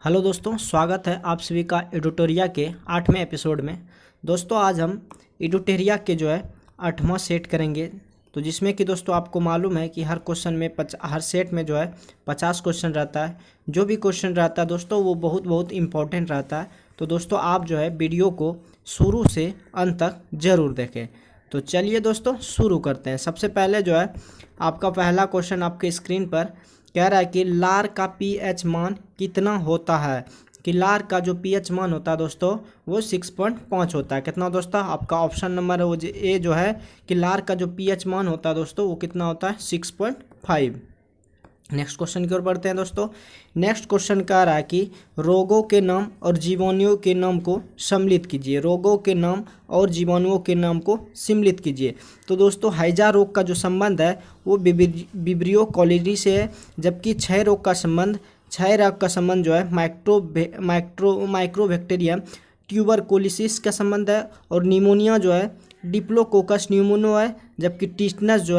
Hello दोस्तों, स्वागत है आप सभी का एडिटोरिया के 8वें एपिसोड में। दोस्तों आज हम एडिटोरिया के आठवां सेट करेंगे। तो जिसमें कि दोस्तों आपको मालूम है कि हर क्वेश्चन में हर सेट में 50 क्वेश्चन रहता है। जो भी क्वेश्चन रहता है दोस्तों वो बहुत इम्पोर्टेंट रहता है। तो दोस्तों आप वीडियो को शुरू से अंत तक ज़रूर देखें। तो चलिए दोस्तों शुरू करते हैं। सबसे पहले आपका पहला क्वेश्चन आपके स्क्रीन पर कह रहा है कि लार का पीएच मान कितना होता है। कि लार का जो पीएच मान होता है दोस्तों वो 6.5 होता है। कितना दोस्तों आपका ऑप्शन नंबर ए है कि लार का जो पीएच मान होता है दोस्तों वो कितना होता है 6.5। नेक्स्ट क्वेश्चन की ओर बढ़ते हैं दोस्तों। नेक्स्ट क्वेश्चन कह रहा है कि रोगों के नाम और जीवाणुओं के नाम को सम्मिलित कीजिए। रोगों के नाम और जीवाणुओं के नाम को सम्मिलित कीजिए। तो दोस्तों हैजा रोग का जो संबंध है वो विब्रियो कॉलेरी से है, जबकि क्षय रोग का संबंध माइक्रोबैक्टीरियम ट्यूबरकुलोसिस का संबंध है। और निमोनिया डिप्लोकोकस न्यूमोनो है, जबकि टिटनस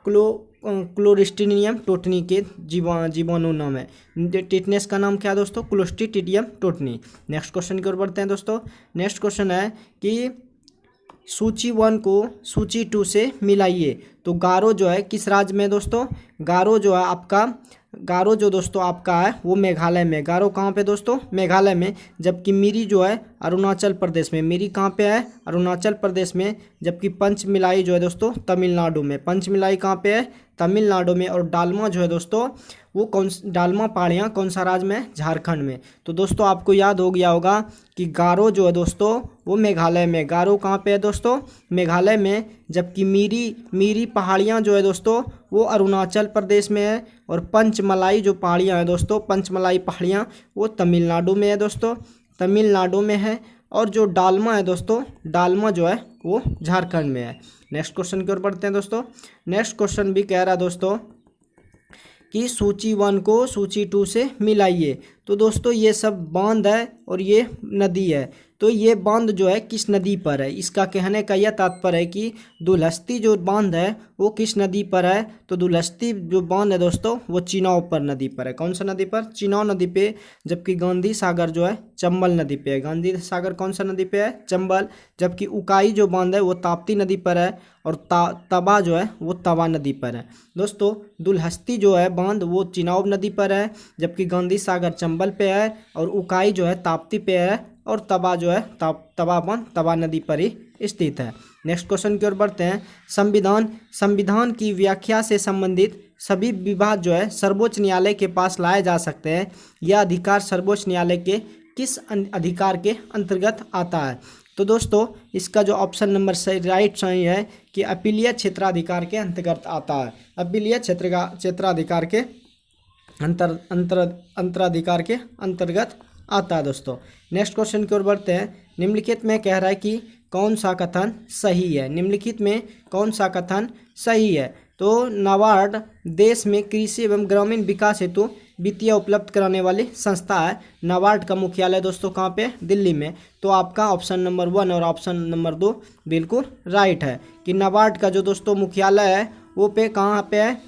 क्लोस्ट्रीडियम टोटनी के जीवाणु नाम है। टिटनेस का नाम क्या है दोस्तों? क्लोस्ट्रीडियम टोटनी। नेक्स्ट क्वेश्चन की ओर बढ़ते हैं दोस्तों। नेक्स्ट क्वेश्चन है कि सूची 1 को सूची 2 से मिलाइए। तो गारो किस राज्य में दोस्तों? गारो दोस्तों आपका है वो मेघालय में। गारो कहाँ पे दोस्तों? मेघालय में। जबकि मिरी अरुणाचल प्रदेश में। मिरी कहाँ पे है? अरुणाचल प्रदेश में। जबकि पंचमिलाई दोस्तों तमिलनाडु में। पंचमिलाई कहाँ पे है? तमिलनाडु में। और डालमा दोस्तों वो डालमा पहाड़ियाँ कौन सा राज्य में? झारखंड में। तो दोस्तों आपको याद हो गया होगा कि गारो है दोस्तों वो मेघालय में। गारो कहाँ पे है दोस्तों? मेघालय में। जबकि मिरी पहाड़ियाँ है दोस्तों वो अरुणाचल प्रदेश में है। और पंचमलाई पहाड़ियाँ हैं दोस्तों, पंचमलाई पहाड़ियाँ वो तमिलनाडु में है दोस्तों, तमिलनाडु में है। और जो डालमा है दोस्तों, डालमा वो झारखंड में है। नेक्स्ट क्वेश्चन की ओर बढ़ते हैं दोस्तों। नेक्स्ट क्वेश्चन भी कह रहा है दोस्तों कि सूची 1 को सूची 2 से मिलाइए। तो दोस्तों ये सब बांध है और ये नदी है। तो ये बांध किस नदी पर है? इसका कहने का यह तात्पर्य है कि दुलहस्ती जो बांध है वो किस नदी पर है? तो दुलहस्ती जो बांध है दोस्तों वो चिनाव पर नदी पर है। कौन सा नदी पर? चिनाव नदी पे। जबकि गांधी सागर चंबल नदी पे है। गांधी सागर कौन सा नदी पे है? चंबल। जबकि उकाई जो बांध है वो ताप्ती नदी पर है। और तवा वो तवा नदी पर है। दोस्तों दुलहस्ती बांध वो चिनाव नदी पर है, जबकि गांधी सागर चंबल पे है। और उकाई ताप्ती पे है। और तवा तवा बांध तवा नदी पर ही स्थित है। नेक्स्ट क्वेश्चन की ओर बढ़ते हैं। संविधान की व्याख्या से संबंधित सभी विवाद सर्वोच्च न्यायालय के पास लाए जा सकते हैं। यह अधिकार सर्वोच्च न्यायालय के किस अधिकार के अंतर्गत आता है? तो दोस्तों इसका जो ऑप्शन नंबर सही है कि अपीलीय क्षेत्राधिकार के अंतर्गत आता है। अपीलीय क्षेत्राधिकार के अंतराधिकार के अंतर्गत आता है दोस्तों। नेक्स्ट क्वेश्चन की ओर बढ़ते हैं। निम्नलिखित में कह रहा है कि कौन सा कथन सही है? निम्नलिखित में कौन सा कथन सही है? तो नाबार्ड देश में कृषि एवं ग्रामीण विकास हेतु वित्तीय उपलब्ध कराने वाली संस्था है। नाबार्ड का मुख्यालय दोस्तों कहाँ पे? दिल्ली में। तो आपका ऑप्शन नंबर 1 और ऑप्शन नंबर 2 बिल्कुल राइट है कि नाबार्ड का जो दोस्तों मुख्यालय है वो कहाँ पे है?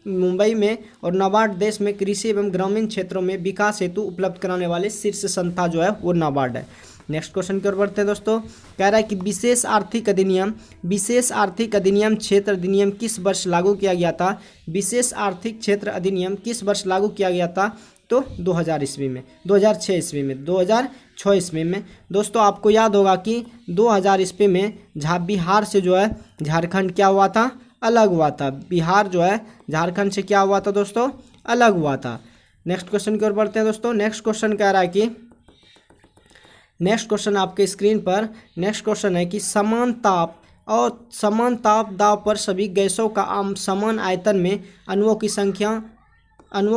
मुंबई में। और नाबार्ड देश में कृषि एवं ग्रामीण क्षेत्रों में विकास हेतु उपलब्ध कराने वाले शीर्ष संस्था वो नाबार्ड है। नेक्स्ट क्वेश्चन की ओर बढ़ते हैं दोस्तों। कह रहा है कि विशेष आर्थिक अधिनियम क्षेत्र अधिनियम किस वर्ष लागू किया गया था? विशेष आर्थिक क्षेत्र अधिनियम किस वर्ष लागू किया गया था? तो 2006 ईस्वी में। दोस्तों आपको याद होगा कि 2000 ईस्वी में बिहार से झारखंड क्या हुआ था? अलग हुआ था। बिहार झारखंड से क्या हुआ था दोस्तों? अलग हुआ था। नेक्स्ट क्वेश्चन की ओर बढ़ते हैं दोस्तों। नेक्स्ट क्वेश्चन कह रहा है कि नेक्स्ट क्वेश्चन आपके स्क्रीन पर नेक्स्ट क्वेश्चन है कि समान ताप दाब पर सभी गैसों का समान आयतन में अणुओं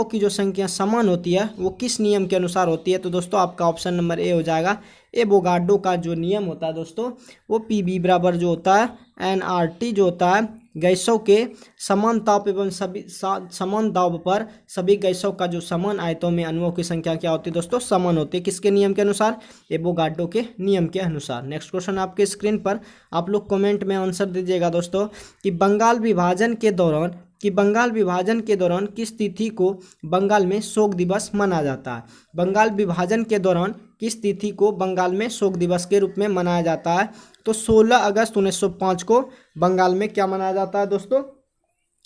की जो संख्या समान होती है वो किस नियम के अनुसार होती है? तो दोस्तों आपका ऑप्शन नंबर ए हो जाएगा। एवोगाड्रो का जो नियम होता है दोस्तों वो पीबी बराबर होता है एनआरटी होता है गैसों के समान ताप एवं समान दाब पर सभी गैसों का जो समान आयतों में अणुओं की संख्या क्या होती है दोस्तों? समान होती है। किसके नियम के अनुसार? एवोगाड्रो के नियम के अनुसार। नेक्स्ट क्वेश्चन आपके स्क्रीन पर आप लोग कमेंट में आंसर दीजिएगा दोस्तों कि बंगाल विभाजन के दौरान कि बंगाल विभाजन के दौरान किस तिथि को बंगाल में शोक दिवस मनाया जाता है। बंगाल विभाजन के दौरान किस तिथि को बंगाल में शोक दिवस के रूप में मनाया जाता है? तो 16 अगस्त 1905 को बंगाल में क्या मनाया जाता है दोस्तों?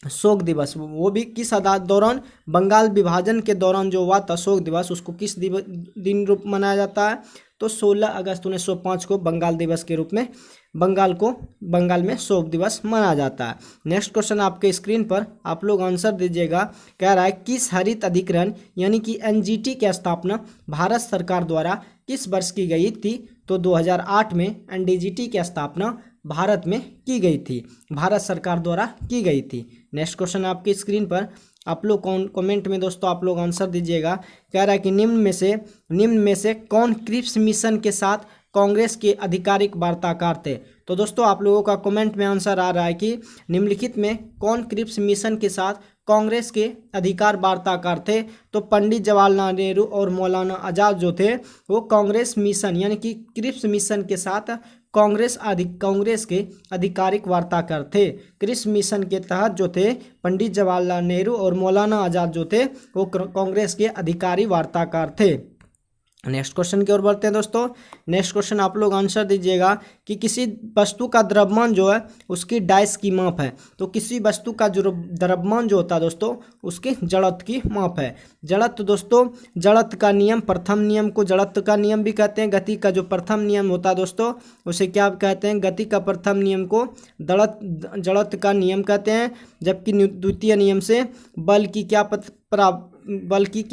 शोक दिवस। वो भी किस दौरान? बंगाल विभाजन के दौरान जो हुआ था शोक दिवस, उसको किस दिन रूप मनाया जाता है? तो 16 अगस्त 1905 को बंगाल दिवस के रूप में बंगाल में शोक दिवस मनाया जाता है। नेक्स्ट क्वेश्चन आपके स्क्रीन पर, आप लोग आंसर दीजिएगा। कह रहा है किस हरित अधिकरण यानी कि एनजीटी की स्थापना भारत सरकार द्वारा किस वर्ष की गई थी? तो 2008 में एनडीजीटी की स्थापना भारत में की गई थी, भारत सरकार द्वारा की गई थी। नेक्स्ट क्वेश्चन आपकी स्क्रीन पर, आप लोग कमेंट में दोस्तों आप लोग आंसर दीजिएगा। कह रहा है कि निम्न में से कौन क्रिप्स मिशन के साथ कांग्रेस के आधिकारिक वार्ताकार थे? तो दोस्तों आप लोगों का कमेंट में आंसर आ रहा है कि निम्नलिखित में कौन क्रिप्स मिशन के साथ कांग्रेस के अधिकार वार्ताकार थे? तो पंडित जवाहरलाल नेहरू और मौलाना आज़ाद जो थे वो कांग्रेस मिशन यानी कि क्रिप्स मिशन के साथ कांग्रेस के आधिकारिक वार्ताकार थे। क्रिप्स मिशन के तहत जो थे पंडित जवाहरलाल नेहरू और मौलाना आज़ाद जो थे वो कांग्रेस के अधिकारी वार्ताकार थे। नेक्स्ट क्वेश्चन की ओर बढ़ते हैं दोस्तों। नेक्स्ट क्वेश्चन आप लोग आंसर दीजिएगा कि किसी वस्तु का द्रव्यमान जो है उसकी डाइस की माप है। तो किसी वस्तु का जो द्रव्यमान जो होता है दोस्तों उसके जड़त्व की माप है। जड़त्व दोस्तों, जड़त्व का नियम, प्रथम नियम को जड़त्व का नियम भी कहते हैं। गति का जो प्रथम नियम होता है दोस्तों उसे क्या कहते हैं? गति का प्रथम नियम को जड़त्व का नियम कहते हैं। जबकि द्वितीय नियम से बल की क्या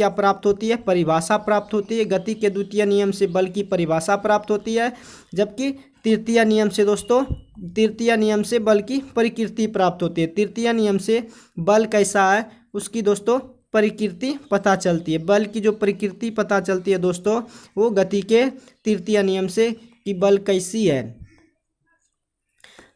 प्राप्त होती है? परिभाषा प्राप्त होती है। गति के द्वितीय नियम से बल की परिभाषा प्राप्त होती है। जबकि तृतीय नियम से बल की प्रकृति प्राप्त होती है। तृतीय नियम से बल कैसा है उसकी दोस्तों प्रकृति पता चलती है। बल की जो प्रकृति पता चलती है दोस्तों वो गति के तृतीय नियम से कि बल कैसी है।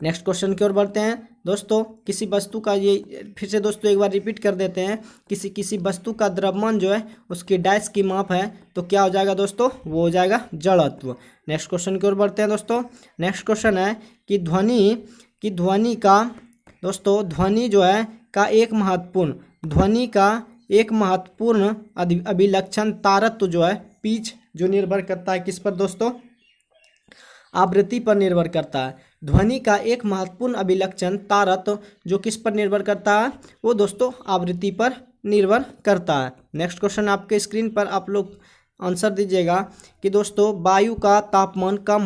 नेक्स्ट क्वेश्चन की ओर बढ़ते हैं दोस्तों। किसी वस्तु का, ये फिर से दोस्तों एक बार रिपीट कर देते हैं, किसी वस्तु का द्रव्यमान जो है उसकी डाइस की माप है तो क्या हो जाएगा दोस्तों? वो हो जाएगा जड़त्व। नेक्स्ट क्वेश्चन की ओर बढ़ते हैं दोस्तों। नेक्स्ट क्वेश्चन है कि ध्वनि जो है का एक महत्वपूर्ण अभिलक्षण तारत्व जो है पिच, जो निर्भर करता है किस पर दोस्तों? आवृत्ति पर निर्भर करता है। ध्वनि का एक महत्वपूर्ण अभिलक्षण तारत्व जो किस पर निर्भर करता है? वो दोस्तों आवृत्ति पर निर्भर करता है। नेक्स्ट क्वेश्चन आपके स्क्रीन पर, आप लोग आंसर दीजिएगा कि दोस्तों वायु का तापमान कम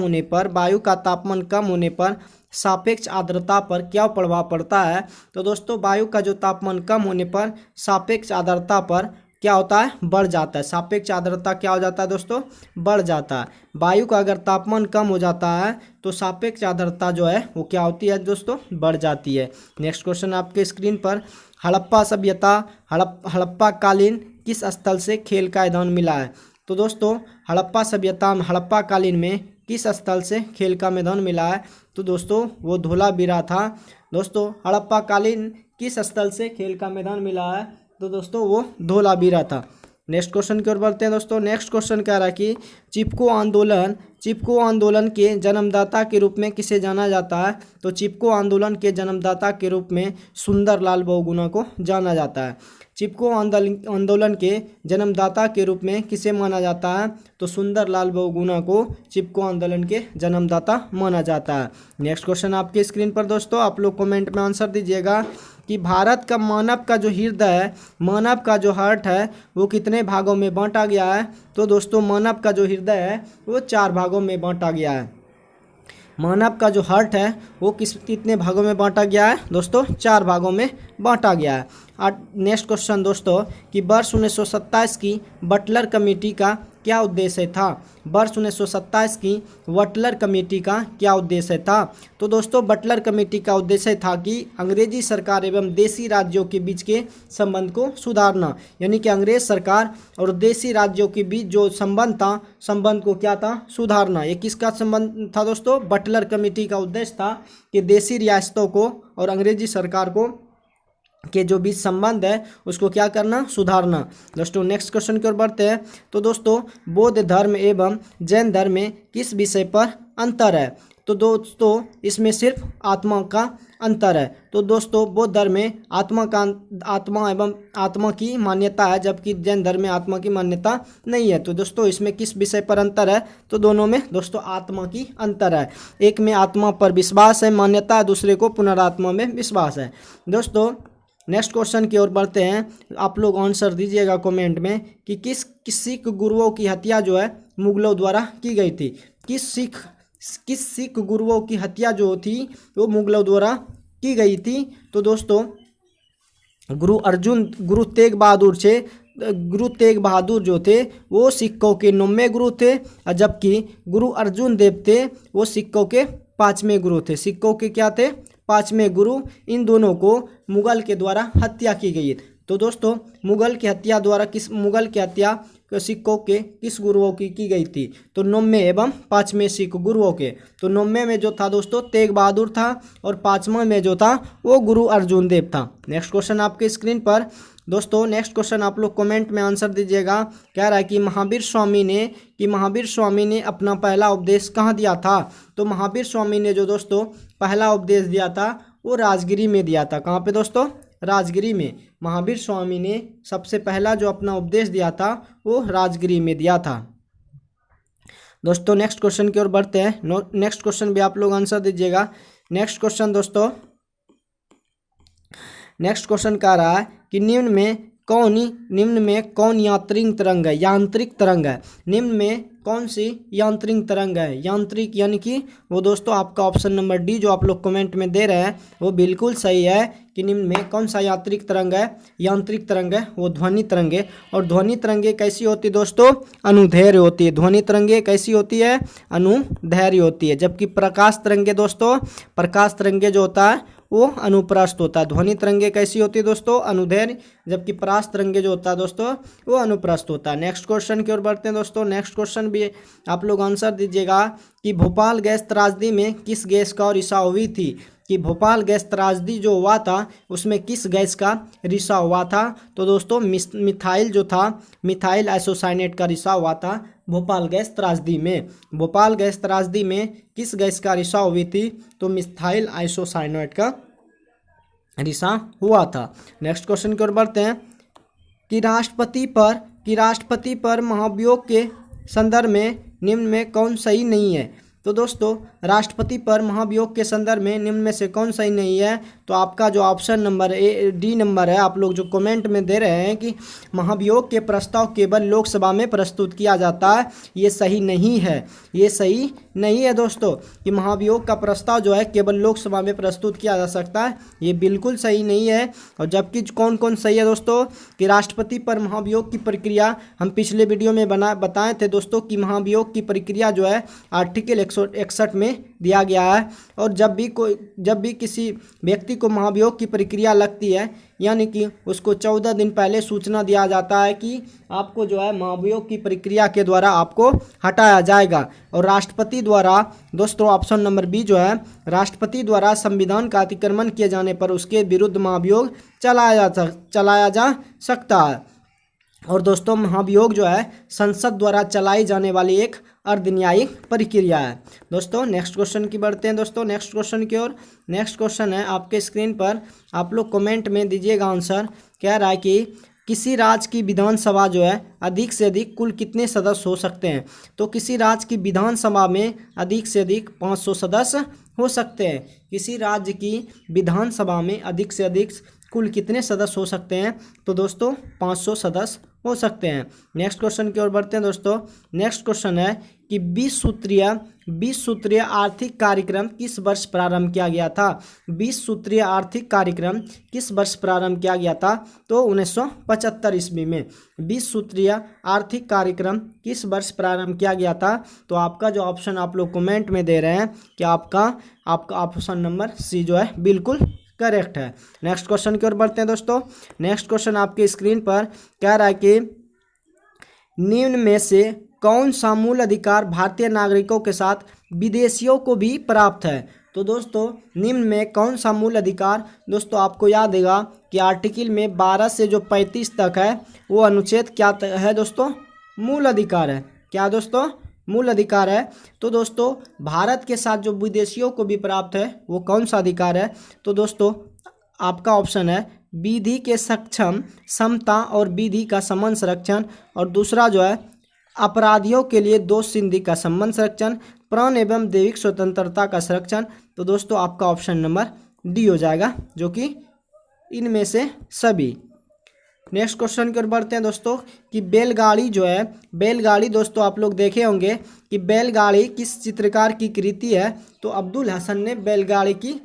होने पर सापेक्ष आर्द्रता पर क्या प्रभाव पड़ता है? तो दोस्तों वायु का जो तापमान कम होने पर सापेक्ष आर्द्रता पर क्या होता है? बढ़ जाता है। सापेक्ष आर्द्रता क्या हो जाता है दोस्तों? बढ़ जाता है। वायु का अगर तापमान कम हो जाता है तो सापेक्ष आर्द्रता जो है वो क्या होती है दोस्तों? बढ़ जाती है। नेक्स्ट क्वेश्चन आपके स्क्रीन पर, हड़प्पा कालीन किस स्थल से खेल का ईंधन मिला है? तो दोस्तों हड़प्पा कालीन में किस स्थल से खेल का मैदान मिला है? तो दोस्तों वो धोलावीरा था। दोस्तों हड़प्पा कालीन किस स्थल से खेल का मैदान मिला है? तो दोस्तों वो धोलावीरा था। नेक्स्ट क्वेश्चन की ओर बढ़ते हैं दोस्तों। नेक्स्ट क्वेश्चन कह रहा है कि चिपको आंदोलन के जन्मदाता के रूप में किसे जाना जाता है? तो चिपको आंदोलन के जन्मदाता के रूप में सुंदरलाल बहुगुणा को जाना जाता है। चिपको आंदोलन के जन्मदाता के रूप में किसे माना जाता है? तो सुंदरलाल बहुगुणा को चिपको आंदोलन के जन्मदाता माना जाता है। नेक्स्ट क्वेश्चन आपके स्क्रीन पर दोस्तों, आप लोग कमेंट में आंसर दीजिएगा कि भारत का मानव का जो हृदय है, मानव का जो हार्ट है वो कितने भागों में बांटा गया है? तो दोस्तों मानव का जो हृदय है वो 4 भागों में बांटा गया है। मानव का जो हार्ट है वो कितने भागों में बांटा गया है दोस्तों? 4 भागों में बांटा गया है। नेक्स्ट क्वेश्चन दोस्तों कि वर्ष 1927 की बटलर कमेटी का क्या उद्देश्य था? वर्ष 1927 की बटलर कमेटी का क्या उद्देश्य था? तो दोस्तों बटलर कमेटी का उद्देश्य था कि अंग्रेजी सरकार एवं देसी राज्यों के बीच के संबंध को सुधारना, यानी कि अंग्रेज सरकार और देसी राज्यों के बीच जो संबंध को क्या था? सुधारना। ये किसका संबंध था दोस्तों? बटलर कमेटी का उद्देश्य था कि देसी रियासतों को और अंग्रेजी सरकार को के जो बीच संबंध है उसको क्या करना? सुधारना। दोस्तों नेक्स्ट क्वेश्चन की ओर बढ़ते हैं। तो दोस्तों बौद्ध धर्म एवं जैन धर्म में किस विषय पर अंतर है? तो दोस्तों इसमें सिर्फ आत्मा का अंतर है। तो दोस्तों बौद्ध धर्म में आत्मा एवं आत्मा की मान्यता है, जबकि जैन धर्म में आत्मा की मान्यता नहीं है। तो दोस्तों इसमें किस विषय पर अंतर है, तो दोनों में दोस्तों आत्मा की अंतर है। एक में आत्मा पर विश्वास है, मान्यता है, दूसरे को पुनरात्मा में विश्वास है। दोस्तों नेक्स्ट क्वेश्चन की ओर बढ़ते हैं। आप लोग आंसर दीजिएगा कमेंट में कि किस सिख गुरुओं की हत्या जो है मुगलों द्वारा की गई थी। किस सिख गुरुओं की हत्या जो थी वो मुगलों द्वारा की गई थी। तो दोस्तों गुरु तेग बहादुर जो थे वो सिखों के 9वें गुरु थे, और जबकि गुरु अर्जुन देव थे वो सिखों के 5वें गुरु थे। सिखों के क्या थे, 5वें गुरु। इन दोनों को मुगल के द्वारा हत्या की गई। तो दोस्तों मुगल की हत्या सिखों के किस गुरुओं की गई थी, तो 9वें एवं 5वें सिख गुरुओं के। तो 9वें में जो था दोस्तों तेग बहादुर था, और 5वां में जो था वो गुरु अर्जुन देव था। नेक्स्ट क्वेश्चन आपके स्क्रीन पर। दोस्तों नेक्स्ट क्वेश्चन आप लोग कमेंट में आंसर दीजिएगा। कह रहा है कि महावीर स्वामी ने अपना पहला उपदेश कहाँ दिया था। तो महावीर स्वामी ने जो दोस्तों पहला उपदेश दिया था वो राजगिरी में दिया था। कहाँ पे दोस्तों, राजगिरी में। महावीर स्वामी ने सबसे पहला जो अपना उपदेश दिया था वो राजगिरी में दिया था। दोस्तों नेक्स्ट क्वेश्चन की ओर बढ़ते हैं। नेक्स्ट क्वेश्चन भी आप लोग आंसर दीजिएगा। नेक्स्ट क्वेश्चन दोस्तों, नेक्स्ट क्वेश्चन कह रहा है कि निम्न में कौन यांत्रिक तरंग है। निम्न में कौन सी यांत्रिक तरंग है। यांत्रिक यानी कि वो दोस्तों आपका ऑप्शन नंबर डी जो आप लोग कमेंट में दे रहे हैं वो बिल्कुल सही है कि निम्न में कौन सा यांत्रिक तरंग है वो ध्वनि तरंगे। और ध्वनि तरंगे कैसी होती है दोस्तों, अनुदैर्घ्य होती है। ध्वनि तरंगे कैसी होती है, अनुदैर्घ्य होती है। जबकि प्रकाश तरंगे जो होता है वो अनुप्रस्थ होता है। ध्वनि तरंगे कैसी होती है दोस्तों, अनुदैर्घ्य, जबकि प्रकाश तरंगे जो होता है दोस्तों वो अनुप्रस्थ होता है। नेक्स्ट क्वेश्चन की ओर बढ़ते हैं दोस्तों। नेक्स्ट क्वेश्चन भी आप लोग आंसर दीजिएगा कि भोपाल गैस त्रासदी में किस गैस का रिसाव हुई थी। कि भोपाल गैस त्रासदी जो हुआ था उसमें किस गैस का रिसाव हुआ था। तो दोस्तों मिथाइल आइसोसाइनेट का रिसाव हुआ था भोपाल गैस त्रासदी में। भोपाल गैस त्रासदी में किस गैस का रिसाव हुई थी, तो मिथाइल आइसोसाइनेट का रिसाव हुआ था। नेक्स्ट क्वेश्चन की ओर बढ़ते हैं कि राष्ट्रपति पर महाभियोग के संदर्भ में निम्न में कौन सही नहीं है। तो दोस्तों राष्ट्रपति पर महाभियोग के संदर्भ में निम्न में से कौन सही नहीं है, तो आपका जो ऑप्शन नंबर डी नंबर है। आप लोग जो कमेंट में दे रहे हैं कि महाभियोग के प्रस्ताव केवल लोकसभा में प्रस्तुत किया जाता है, ये सही नहीं है दोस्तों कि महाभियोग का प्रस्ताव जो है केवल लोकसभा में प्रस्तुत किया जा सकता है, ये बिल्कुल सही नहीं है। और जबकि कौन कौन सही है दोस्तों कि राष्ट्रपति पर महाभियोग की प्रक्रिया हम पिछले वीडियो में बताए थे दोस्तों कि महाभियोग की प्रक्रिया जो है आर्टिकल 161 में दिया गया है। और जब भी किसी व्यक्ति को महाभियोग की प्रक्रिया लगती है, यानी कि उसको 14 दिन पहले सूचना दिया जाता है कि आपको जो है महाभियोग की प्रक्रिया के द्वारा आपको हटाया जाएगा। और राष्ट्रपति द्वारा दोस्तों ऑप्शन नंबर बी जो है, राष्ट्रपति द्वारा संविधान का अतिक्रमण किए जाने पर उसके विरुद्ध महाभियोग चलाया जा सकता है। और दोस्तों महाभियोग जो है संसद द्वारा चलाई जाने वाली एक अर्धन्यायिक प्रक्रिया है। दोस्तों नेक्स्ट क्वेश्चन की बढ़ते हैं दोस्तों नेक्स्ट क्वेश्चन की ओर। नेक्स्ट क्वेश्चन है आपके स्क्रीन पर, आप लोग कमेंट में दीजिएगा आंसर। कह रहा है कि किसी राज्य की विधानसभा जो है अधिक से अधिक कुल कितने सदस्य हो सकते हैं। तो किसी राज्य की विधानसभा में अधिक से अधिक 500 सदस्य हो सकते हैं। किसी राज्य की विधानसभा में अधिक से अधिक कुल कितने सदस्य हो सकते हैं, तो दोस्तों 500 सदस्य हो सकते हैं। नेक्स्ट क्वेश्चन की ओर बढ़ते हैं दोस्तों। नेक्स्ट क्वेश्चन है कि 20 सूत्रीय आर्थिक कार्यक्रम किस वर्ष प्रारंभ किया गया था। 20 सूत्रीय आर्थिक कार्यक्रम किस वर्ष प्रारंभ किया गया था, तो 1975 ईस्वी में 20 सूत्रीय आर्थिक कार्यक्रम किस वर्ष प्रारंभ किया गया था। तो आपका जो ऑप्शन आप लोग कमेंट में दे रहे हैं कि आपका ऑप्शन नंबर सी जो है बिल्कुल करेक्ट है। नेक्स्ट क्वेश्चन की ओर बढ़ते हैं दोस्तों। नेक्स्ट क्वेश्चन आपके स्क्रीन पर कह रहा है कि निम्न में से कौन सा मूल अधिकार भारतीय नागरिकों के साथ विदेशियों को भी प्राप्त है। तो दोस्तों निम्न में कौन सा मूल अधिकार, दोस्तों आपको याद होगा कि आर्टिकल में 12 से जो 35 तक है वो अनुच्छेद क्या है दोस्तों, मूल अधिकार है। क्या दोस्तों, मूल अधिकार है। तो दोस्तों भारत के साथ जो विदेशियों को भी प्राप्त है वो कौन सा अधिकार है? तो दोस्तों आपका ऑप्शन है विधि के सक्षम समता और विधि का समान संरक्षण, और दूसरा जो है अपराधियों के लिए दोष सिंधि का संबंध संरक्षण, प्राण एवं दैविक स्वतंत्रता का संरक्षण। तो दोस्तों आपका ऑप्शन नंबर डी हो जाएगा, जो कि इनमें से सभी। नेक्स्ट क्वेश्चन की ओर बढ़ते हैं दोस्तों कि बैलगाड़ी जो है, बैलगाड़ी दोस्तों आप लोग देखे होंगे कि बैलगाड़ी किस चित्रकार की कृति है? तो अब्दुल हसन ने बैलगाड़ी की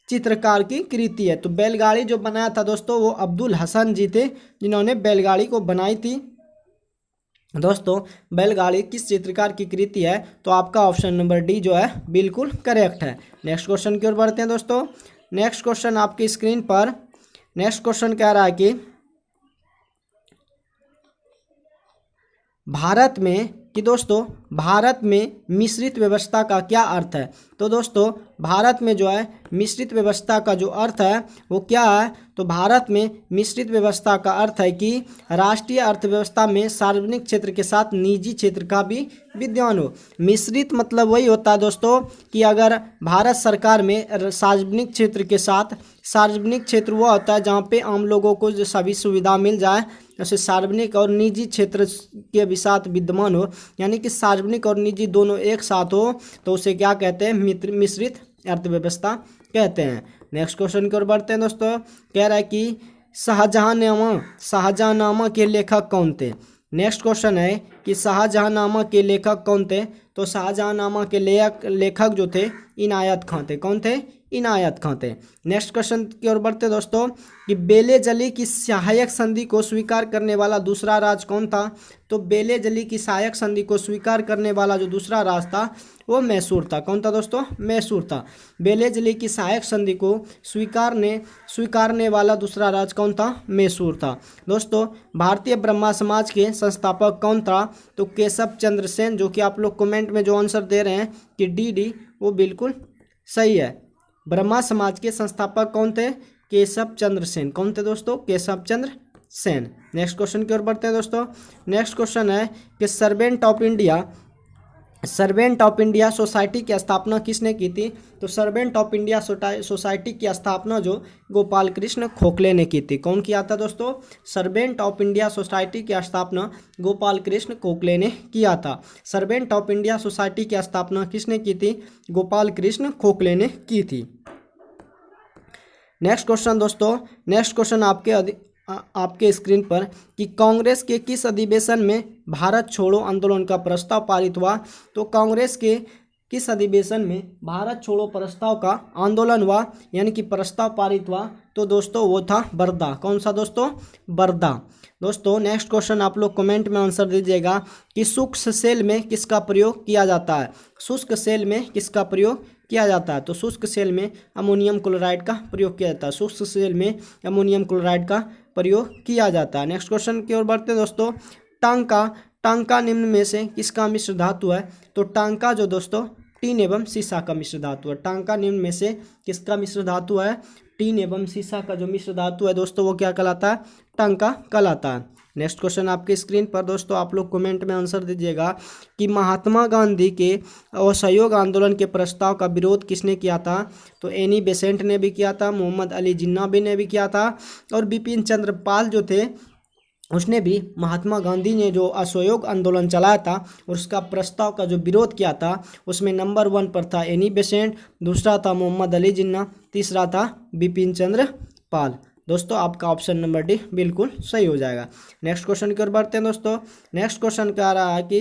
चित्रकार की कृति है। तो बैलगाड़ी जो बनाया था दोस्तों वो अब्दुल हसन जी थे जिन्होंने बैलगाड़ी को बनाई थी। दोस्तों बैलगाड़ी किस चित्रकार की कृति है? तो आपका ऑप्शन नंबर डी जो है बिल्कुल करेक्ट है। नेक्स्ट क्वेश्चन की ओर बढ़ते हैं दोस्तों। नेक्स्ट क्वेश्चन आपकी स्क्रीन पर, नेक्स्ट क्वेश्चन कह रहा है कि भारत में कि दोस्तों भारत में मिश्रित व्यवस्था का क्या अर्थ है? तो दोस्तों भारत में जो है मिश्रित व्यवस्था का जो अर्थ है वो क्या है? तो भारत में मिश्रित व्यवस्था का अर्थ है कि राष्ट्रीय अर्थव्यवस्था में सार्वजनिक क्षेत्र के साथ निजी क्षेत्र का भी विद्यमान हो। मिश्रित मतलब वही होता है दोस्तों कि अगर भारत सरकार में सार्वजनिक क्षेत्र के साथ, सार्वजनिक क्षेत्र वो होता है जहाँ पे आम लोगों को जो सभी सुविधा मिल जाए, जैसे सार्वजनिक और निजी क्षेत्र के भी साथ विद्यमान हो, यानी कि सार्वजनिक और निजी दोनों एक साथ हो, तो उसे क्या कहते हैं? मिश्रित अर्थव्यवस्था कहते हैं। नेक्स्ट क्वेश्चन की ओर बढ़ते हैं दोस्तों। कह रहा है कि शाहजहांनामा के लेखक कौन थे? नेक्स्ट क्वेश्चन है कि शाहजहांनामा के लेखक कौन थे? तो शाहजहांनामा के लेखक जो थे इनायत खां थे। कौन थे? इनायत खां थे। नेक्स्ट क्वेश्चन की ओर बढ़ते दोस्तों कि बेले जली की सहायक संधि को स्वीकार करने वाला दूसरा राज्य कौन था? तो बेले जली की सहायक संधि को स्वीकार करने वाला जो दूसरा राज्य था वो मैसूर था। कौन था दोस्तों? मैसूर था। बेले जली की सहायक संधि को स्वीकारने वाला दूसरा राज्य कौन था? मैसूर था। दोस्तों भारतीय ब्रह्मा समाज के संस्थापक कौन था? तो केशव चंद्र सेन, जो कि आप लोग कमेंट में जो आंसर दे रहे हैं कि डी वो बिल्कुल सही है। ब्रह्मा समाज के संस्थापक कौन थे? केशव चंद्र सेन। कौन थे दोस्तों? केशव चंद्र सेन। नेक्स्ट क्वेश्चन की ओर बढ़ते हैं दोस्तों। नेक्स्ट क्वेश्चन है कि सर्वेंट ऑफ इंडिया सोसाइटी की स्थापना किसने की थी? तो सर्वेंट ऑफ इंडिया सोसाइटी की स्थापना जो गोपाल कृष्ण खोखले ने की थी। कौन किया था दोस्तों? सर्वेंट ऑफ इंडिया सोसाइटी की स्थापना गोपाल कृष्ण खोखले ने किया था। सर्वेंट ऑफ इंडिया सोसाइटी की स्थापना किसने की थी? गोपाल कृष्ण खोखले ने की थी। नेक्स्ट क्वेश्चन दोस्तों, नेक्स्ट क्वेश्चन आपके स्क्रीन पर कि कांग्रेस के किस अधिवेशन में भारत छोड़ो आंदोलन का प्रस्ताव पारित हुआ? तो कांग्रेस के किस अधिवेशन में भारत छोड़ो प्रस्ताव का आंदोलन हुआ, यानी कि प्रस्ताव पारित हुआ? तो दोस्तों वो था वर्धा। कौन सा दोस्तों? वर्धा। दोस्तों नेक्स्ट क्वेश्चन आप लोग कमेंट में आंसर दीजिएगा कि शुष्क सेल में किसका प्रयोग किया जाता है? शुष्क सेल में किसका प्रयोग किया जाता है? तो शुष्क सेल में अमोनियम क्लोराइड का प्रयोग किया जाता है। शुष्क सेल में अमोनियम क्लोराइड का प्रयोग किया जाता है। नेक्स्ट क्वेश्चन की ओर बढ़ते हैं दोस्तों। टांका निम्न में से किसका मिश्र धातु है? तो टांका जो दोस्तों टीन एवं सीसा का मिश्र धातु है। टांका निम्न में से किसका मिश्र धातु है? टीन एवं सीसा का जो मिश्र धातु है दोस्तों वो क्या कहलाता है? टांका कहलाता है। नेक्स्ट क्वेश्चन आपके स्क्रीन पर दोस्तों आप लोग कमेंट में आंसर दीजिएगा कि महात्मा गांधी के असहयोग आंदोलन के प्रस्ताव का विरोध किसने किया था? तो एनी बेसेंट ने भी किया था, मोहम्मद अली जिन्ना भी ने भी किया था, और बिपिन चंद्र पाल जो थे उसने भी महात्मा गांधी ने जो असहयोग आंदोलन चलाया था और उसका प्रस्ताव का जो विरोध किया था उसमें नंबर 1 पर था एनी बेसेंट, दूसरा था मोहम्मद अली जिन्ना, तीसरा था बिपिन चंद्र पाल। दोस्तों आपका ऑप्शन नंबर डी बिल्कुल सही हो जाएगा। नेक्स्ट क्वेश्चन की ओर बढ़ते हैं दोस्तों। नेक्स्ट क्वेश्चन कह रहा है कि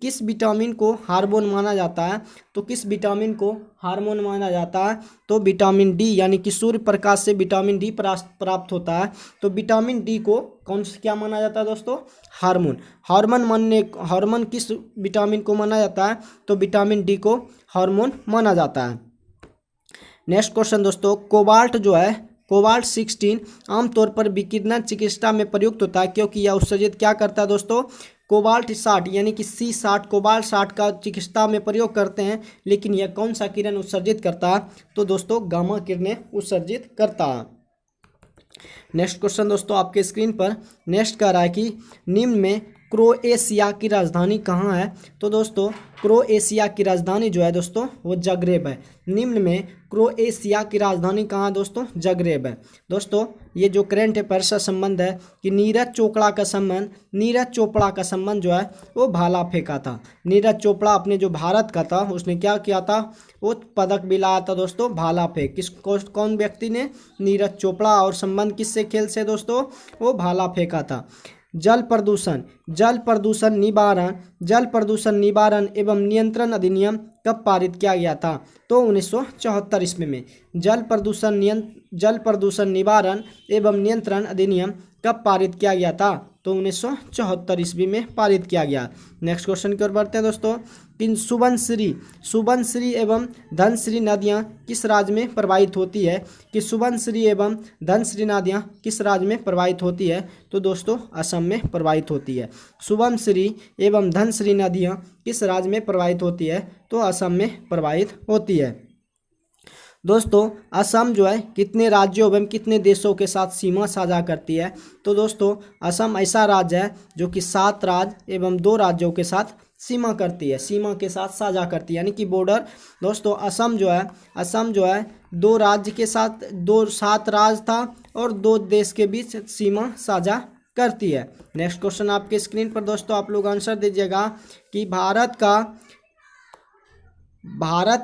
किस विटामिन को हार्मोन माना जाता है? तो किस विटामिन को हार्मोन माना जाता है? तो विटामिन डी, यानी कि सूर्य प्रकाश से विटामिन डी प्राप्त होता है। तो विटामिन डी को क्या माना जाता है दोस्तों? हार्मोन। हार्मोन किस विटामिन को माना जाता है? तो विटामिन डी को हार्मोन माना जाता है। नेक्स्ट क्वेश्चन दोस्तों, कोबाल्ट जो है कोबाल्ट 16 आमतौर पर विकिरण चिकित्सा में प्रयुक्त होता है क्योंकि यह उत्सर्जित क्या करता है दोस्तों? कोबाल्ट 60 यानी कि C60 कोबाल्ट 60 का चिकित्सा में प्रयोग करते हैं, लेकिन यह कौन सा किरण उत्सर्जित करता है? तो दोस्तों गामा किरणें उत्सर्जित करता है। नेक्स्ट क्वेश्चन दोस्तों आपके स्क्रीन पर नेक्स्ट कह रहा है कि निम्न में क्रोएशिया की राजधानी कहाँ है? तो दोस्तों क्रोएशिया की राजधानी जो है दोस्तों वो जगरेब है। निम्न में क्रोएशिया की राजधानी कहाँ है दोस्तों? जगरेब है। दोस्तों ये जो करंट अफेयर से संबंध है कि नीरज चोपड़ा का संबंध जो है वो भाला फेंका था। नीरज चोपड़ा अपने जो भारत का था उसने क्या किया था? वो पदक भी लाया था दोस्तों भाला फेंक। कौन व्यक्ति ने? नीरज चोपड़ा। और संबंध किससे खेल से दोस्तों? वो भाला फेंका था। जल प्रदूषण निवारण एवं नियंत्रण अधिनियम कब पारित किया गया था? तो 1974 ईस्वी में। जल प्रदूषण निवारण एवं नियंत्रण अधिनियम कब पारित किया गया था? तो 1974 ईस्वी में पारित किया गया। नेक्स्ट क्वेश्चन की ओर बढ़ते हैं दोस्तों। कि सुबनश्री एवं धनश्री नदियाँ किस राज्य में प्रवाहित होती है? कि सुबनश्री एवं धनश्री नदियाँ किस राज्य में प्रवाहित होती है? तो दोस्तों असम में प्रवाहित होती है। सुबनश्री एवं धनश्री नदियाँ किस राज्य में प्रवाहित होती है? तो असम में प्रवाहित होती है। दोस्तों असम जो है कितने राज्यों एवं कितने देशों के साथ सीमा साझा करती है? तो दोस्तों असम ऐसा राज्य है जो कि 7 राज्य एवं 2 राज्यों के साथ सीमा करती है, सीमा के साथ साझा करती है, यानी कि बॉर्डर। दोस्तों असम जो है 2 राज्य के साथ 7 राज्य था और 2 देश के बीच सीमा साझा करती है। नेक्स्ट क्वेश्चन आपके स्क्रीन पर दोस्तों आप लोग आंसर दीजिएगा कि भारत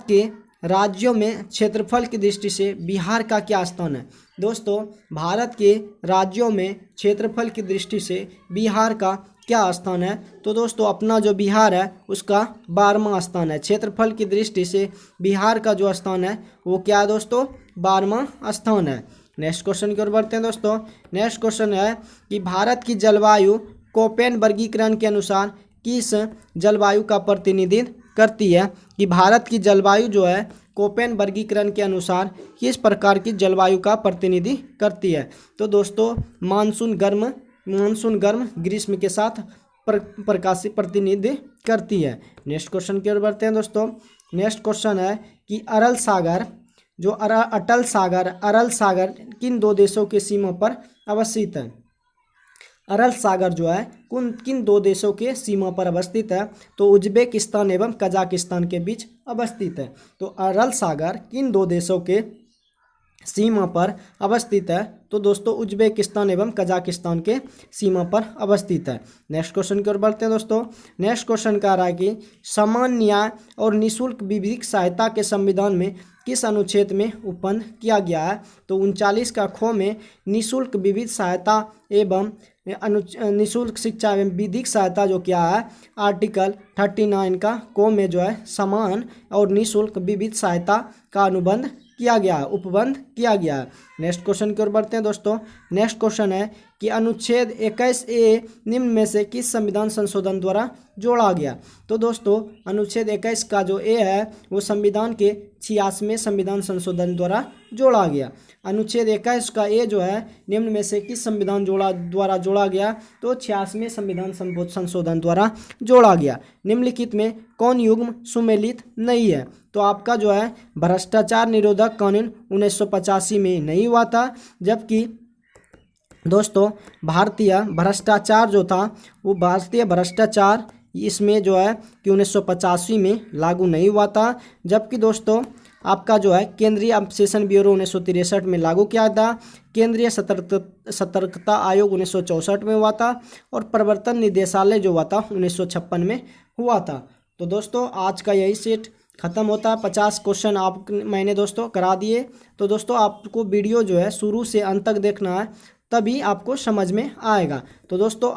के राज्यों में क्षेत्रफल की दृष्टि से बिहार का क्या स्थान है? दोस्तों भारत के राज्यों में क्षेत्रफल की दृष्टि से बिहार का क्या स्थान है? तो दोस्तों अपना जो बिहार है उसका 12वां स्थान है। क्षेत्रफल की दृष्टि से बिहार का जो स्थान है वो क्या है दोस्तों? 12वां स्थान है। नेक्स्ट क्वेश्चन की ओर बढ़ते हैं दोस्तों। नेक्स्ट क्वेश्चन है कि भारत की जलवायु कोपेन वर्गीकरण के अनुसार किस जलवायु का प्रतिनिधित्व करती है? कि भारत की जलवायु जो है कोपेन वर्गीकरण के अनुसार किस प्रकार की जलवायु का प्रतिनिधित्व करती है? तो दोस्तों मानसून गर्म ग्रीष्म के साथ प्रकाशी प्रतिनिधित्व करती है। नेक्स्ट क्वेश्चन की ओर बढ़ते हैं दोस्तों। नेक्स्ट क्वेश्चन है कि अरल सागर किन 2 देशों के सीमा पर अवस्थित है? अरल सागर जो है किन 2 देशों के सीमा पर अवस्थित है? तो उज्बेकिस्तान एवं कजाकिस्तान के बीच अवस्थित है। तो अरल सागर किन 2 देशों के सीमा पर अवस्थित है? तो दोस्तों उज्बेकिस्तान एवं कजाकिस्तान के सीमा पर अवस्थित है। नेक्स्ट क्वेश्चन की ओर बढ़ते हैं दोस्तों। नेक्स्ट क्वेश्चन कह रहा है कि समान न्याय और निःशुल्क विधिक सहायता के संविधान में किस अनुच्छेद में उत्पन्न किया गया है? तो 39 का ख में निःशुल्क विधिक सहायता एवं निःशुल्क शिक्षा एवं विधिक सहायता जो क्या है आर्टिकल 39 का क में जो है समान और निःशुल्क विधिक सहायता का उपबंध किया गया है। नेक्स्ट क्वेश्चन की ओर बढ़ते हैं दोस्तों। नेक्स्ट क्वेश्चन है कि अनुच्छेद 21A निम्न में से किस संविधान संशोधन द्वारा जोड़ा गया? तो दोस्तों अनुच्छेद 21 का जो ए है वो संविधान के 86वें संविधान संशोधन द्वारा जोड़ा गया। अनुच्छेद 21 का ए जो है निम्न में से किस संविधान द्वारा जोड़ा गया? तो 86वें संविधान संशोधन द्वारा जोड़ा गया। निम्नलिखित में कौन युग्म सुमेलित नहीं है? तो आपका जो है भ्रष्टाचार निरोधक कानून 1985 में नहीं हुआ था, जबकि दोस्तों भारतीय भ्रष्टाचार जो था वो भारतीय भ्रष्टाचार इसमें जो है कि 1985 में लागू नहीं हुआ था, जबकि दोस्तों आपका जो है केंद्रीय अपसेशन ब्यूरो 1963 में लागू किया था, केंद्रीय सतर्कता आयोग 1964 में हुआ था और प्रवर्तन निदेशालय जो हुआ था 1956 में हुआ था। तो दोस्तों आज का यही सेट खत्म होता है। 50 क्वेश्चन मैंने दोस्तों करा दिए। तो दोस्तों आपको वीडियो जो है शुरू से अंत तक देखना है, तभी आपको समझ में आएगा। तो दोस्तों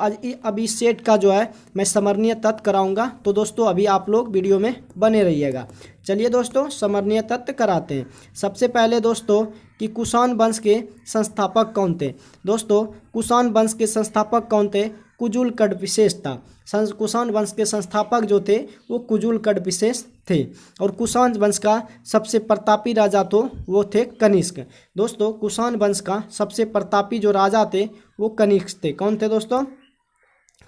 अभी सेट का जो है मैं समरणीय तत्व कराऊंगा, तो दोस्तों अभी आप लोग वीडियो में बने रहिएगा। चलिए दोस्तों समरणीय तत्व कराते हैं। सबसे पहले दोस्तों कि कुषाण वंश के संस्थापक कौन थे? दोस्तों कुषाण वंश के संस्थापक कौन थे? कुजुल कड़विशेष था। कुषाण वंश के संस्थापक जो थे वो कुजुल कड़विशेष थे और कुषाण वंश का सबसे प्रतापी राजा तो वो थे कनिष्क। दोस्तों कुषाण वंश का सबसे प्रतापी जो राजा थे वो कनिष्क थे। कौन थे दोस्तों?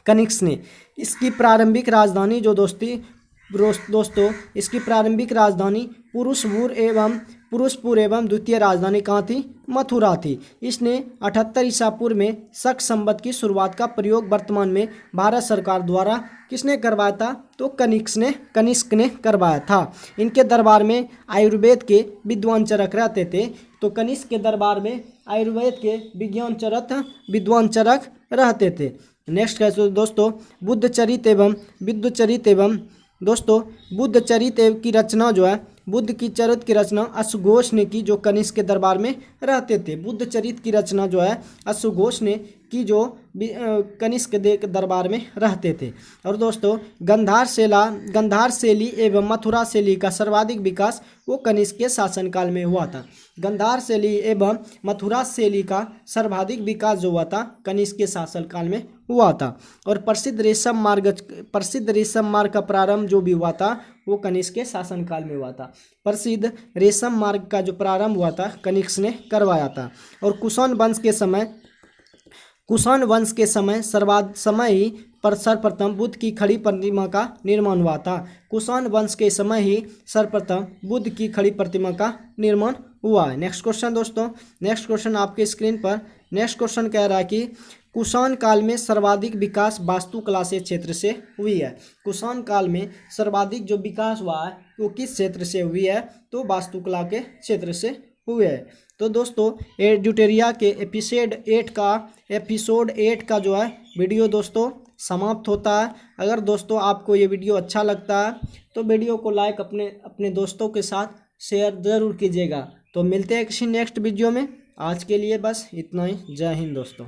कनिष्क ने। इसकी प्रारंभिक राजधानी जो दोस्तों इसकी प्रारंभिक राजधानी पुरुषपुर एवं पुरुषपुर एवं द्वितीय राजधानी कहाँ थी? मथुरा थी। इसने 78 ईसा पूर्व में शक संवत की शुरुआत का प्रयोग वर्तमान में भारत सरकार द्वारा किसने करवाया था? तो कनिष्क ने करवाया था। इनके दरबार में आयुर्वेद के विद्वान चरक रहते थे। तो कनिष्क के दरबार में आयुर्वेद के विद्वान चरक रहते थे। नेक्स्ट है दोस्तों बुद्ध चरित की रचना जो है, बुद्ध की चरित की रचना अश्वघोष ने की, जो कनिष्क के दरबार में रहते थे। बुद्ध चरित की रचना जो है अश्वघोष ने की, जो कनिष्क के दरबार में रहते थे। और दोस्तों गंधार शैली एवं मथुरा शैली का सर्वाधिक विकास वो कनिष्क के शासनकाल में हुआ था। गंधार शैली एवं मथुरा शैली का सर्वाधिक विकास जो हुआ था कनिष्क के शासनकाल में हुआ था। और प्रसिद्ध रेशम मार्ग का प्रारंभ जो भी हुआ था वो कनिष्क के शासनकाल में हुआ था। प्रसिद्ध रेशम मार्ग का जो प्रारंभ हुआ था कनिष्क ने करवाया था। और कुषाण वंश के समय ही पर सर्वप्रथम बुद्ध की खड़ी प्रतिमा का निर्माण हुआ था। कुषाण वंश के समय ही सर्वप्रथम बुद्ध की खड़ी प्रतिमा का निर्माण हुआ है। नेक्स्ट क्वेश्चन दोस्तों, नेक्स्ट क्वेश्चन आपके स्क्रीन पर। नेक्स्ट क्वेश्चन कह रहा है कि कुषाण काल में सर्वाधिक विकास वास्तुकला से क्षेत्र से हुई है। कुषाण काल में सर्वाधिक जो विकास हुआ है वो किस क्षेत्र से हुई है? तो वास्तुकला के क्षेत्र से हुए है। तो दोस्तों एड्यूटेरिया के एपिसोड 8 का जो है वीडियो दोस्तों समाप्त होता है। अगर दोस्तों आपको ये वीडियो अच्छा लगता है तो वीडियो को लाइक अपने दोस्तों के साथ शेयर ज़रूर कीजिएगा। तो मिलते हैं किसी नेक्स्ट वीडियो में। आज के लिए बस इतना ही। जय हिंद दोस्तों।